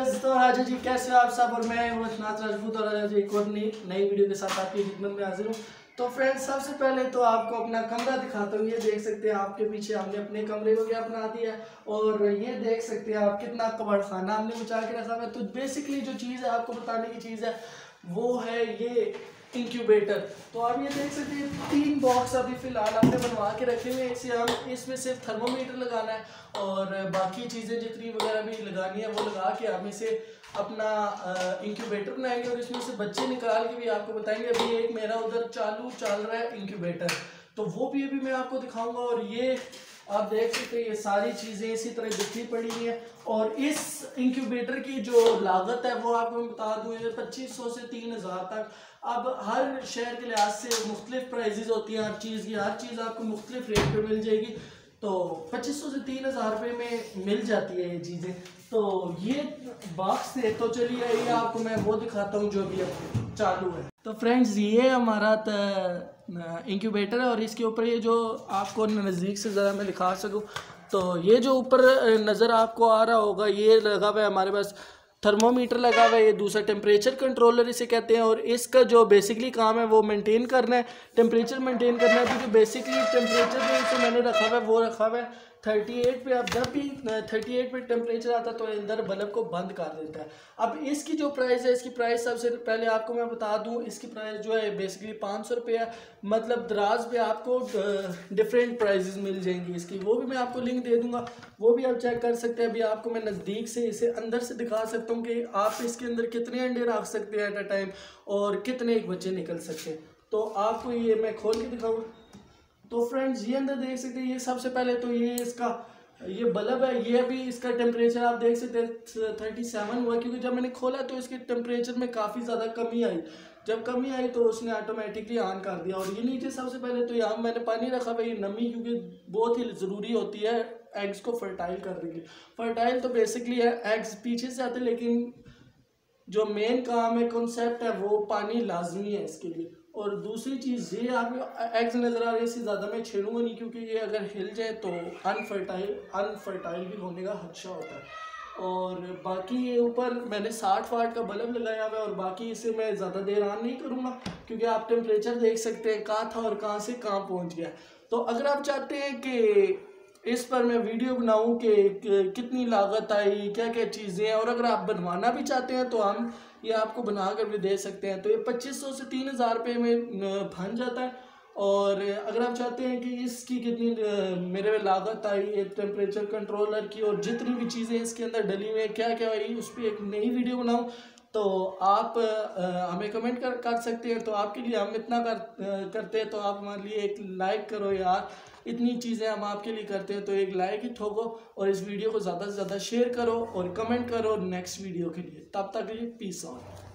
Viewers, तो राजा जी कैसे हो आप सब। और मैं नाथ राजपूत और राजा जी एक और नई वीडियो के साथ आपकी खिदमत में हाजिर हूँ। तो फ्रेंड्स, सबसे पहले तो आपको अपना कमरा दिखाता हूँ। ये देख सकते हैं आपके पीछे हमने अपने कमरे को क्या बना दिया है। और ये देख सकते हैं आप कितना कबाड़ खाना हमने बचा के रखा है। तो बेसिकली जो चीज़ है आपको बताने की चीज़ है वो है ये इंक्यूबेटर। तो आप ये देख सकते हैं 3 बॉक्स अभी फिलहाल हमने बनवा के रखे हुए हैं। इसे हम इसमें सिर्फ थर्मोमीटर लगाना है और बाकी चीज़ें जितनी वगैरह भी लगानी है वो लगा के हम इसे अपना इंक्यूबेटर बनाएंगे और इसमें से बच्चे निकाल के भी आपको बताएंगे। अभी एक मेरा उधर चल रहा है इंक्यूबेटर, तो वो भी अभी मैं आपको दिखाऊंगा। और ये आप देख सकते हैं ये सारी चीज़ें इसी तरह बिखरी पड़ी हुई हैं। और इस इंक्यूबेटर की जो लागत है वो आपको मैं बता दूँ 2500 से 3000 तक। अब हर शहर के लिहाज से मुख्तलिफ प्राइजेज होती हैं हर चीज़ की, हर चीज़ आपको मुख्तलिफ रेट पे मिल जाएगी। तो 2500 से 3000 रुपये में मिल जाती है ये चीज़ें। तो ये बॉक्स थे, तो चलिए ये आपको मैं वो दिखाता हूँ जो भी अब चालू है। तो फ्रेंड्स, ये हमारा इंक्यूबेटर है और इसके ऊपर ये जो आपको नज़दीक से ज़रा मैं दिखा सकूँ, तो ये जो ऊपर नज़र आपको आ रहा होगा ये लगा हुआ है हमारे पास थर्मोमीटर लगा हुआ है। ये दूसरा टेम्परेचर कंट्रोलर इसे कहते हैं। और इसका जो बेसिकली काम है वो मेंटेन करना है, टेम्परेचर मेंटेन करना है। क्योंकि बेसिकली टेम्परेचर जो मैंने रखा हुआ है वो रखा हुआ है 38 पे। अब जब भी 38 पे टेम्परेचर आता है तो अंदर बल्ब को बंद कर देता है। अब इसकी जो प्राइस है, इसकी प्राइस सबसे पहले आपको मैं बता दूं, इसकी प्राइस जो है बेसिकली 500 रुपये है। मतलब दराज पे आपको डिफरेंट प्राइजेस मिल जाएंगी इसकी, वो भी मैं आपको लिंक दे दूंगा, वो भी आप चेक कर सकते हैं। अभी आपको मैं नज़दीक से इसे अंदर से दिखा सकता हूँ कि आप इसके अंदर कितने अंडे रख सकते हैं एट अ टाइम और कितने एक बच्चे निकल सकते हैं। तो आपको ये मैं खोल के दिखाऊँ। तो फ्रेंड्स, ये अंदर देख सकते हैं, ये सबसे पहले तो ये इसका ये बल्ब है। ये भी इसका टेम्परेचर आप देख सकते हैं 37 हुआ, क्योंकि जब मैंने खोला तो इसके टेम्परेचर में काफ़ी ज़्यादा कमी आई। जब कमी आई तो उसने ऑटोमेटिकली ऑन कर दिया। और ये नीचे सबसे पहले तो यहाँ मैंने पानी रखा हुआ, ये नमी क्योंकि बहुत ही ज़रूरी होती है एग्स को फर्टाइल करने के लिए। फर्टाइल तो बेसिकली है एग्स पीछे से आते, लेकिन जो मेन काम है कॉन्सेप्ट है वो पानी लाजमी है इसके लिए। और दूसरी चीज़ ये आप एग्स नज़र आ रहे हैं, इससे ज़्यादा मैं छेड़ूंगा नहीं क्योंकि ये अगर हिल जाए तो अनफर्टाइल भी होने का खदशा होता है। और बाकी ये ऊपर मैंने 60 वाट का बल्ब लगाया हुआ है। और बाकी इसे मैं ज़्यादा देर ऑन नहीं करूँगा क्योंकि आप टेम्परेचर देख सकते हैं कहाँ था और कहाँ से कहाँ पहुँच गया। तो अगर आप चाहते हैं कि इस पर मैं वीडियो बनाऊं कि कितनी लागत आई, क्या क्या चीज़ें हैं, और अगर आप बनवाना भी चाहते हैं तो हम ये आपको बना कर भी दे सकते हैं। तो ये 2500 से 3000 रुपये में बन जाता है। और अगर आप चाहते हैं कि इसकी कितनी मेरे लागत आई टेम्परेचर कंट्रोलर की और जितनी भी चीज़ें इसके अंदर डली हुई हैं क्या क्या आई, उस पर एक नई वीडियो बनाऊँ, तो आप हमें कमेंट कर सकते हैं। तो आपके लिए हम इतना करते हैं, तो आप हमारे लिए एक लाइक करो यार। इतनी चीज़ें हम आपके लिए करते हैं तो एक लाइक ही ठोको और इस वीडियो को ज़्यादा से ज़्यादा शेयर करो और कमेंट करो नेक्स्ट वीडियो के लिए। तब तक के लिए पीस आउट।